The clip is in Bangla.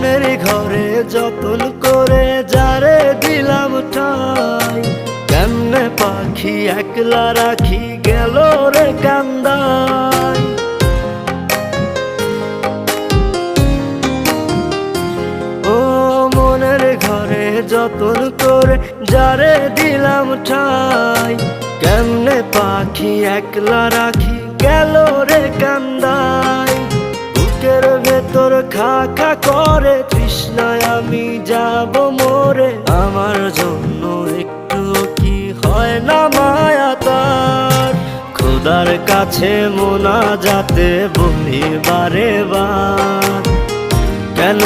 মনের ঘরে যতন করে যারে দিলাম ঠাই, কেমনে পাখি একলা রাখি গেল রে কান্দাই। ও মনের ঘরে যতন করে যারে দিলাম ঠাই, কেমনে পাখি একলা রাখি গেল রে কান্দাই। বুকের ভেতর খা খা করে তৃষ্ণায় আমি যাব মরে, আমার জন্য একটু কি হয় না মায়া তার। খোদার কাছে মোনাজাতে বলি বারে বার, কেন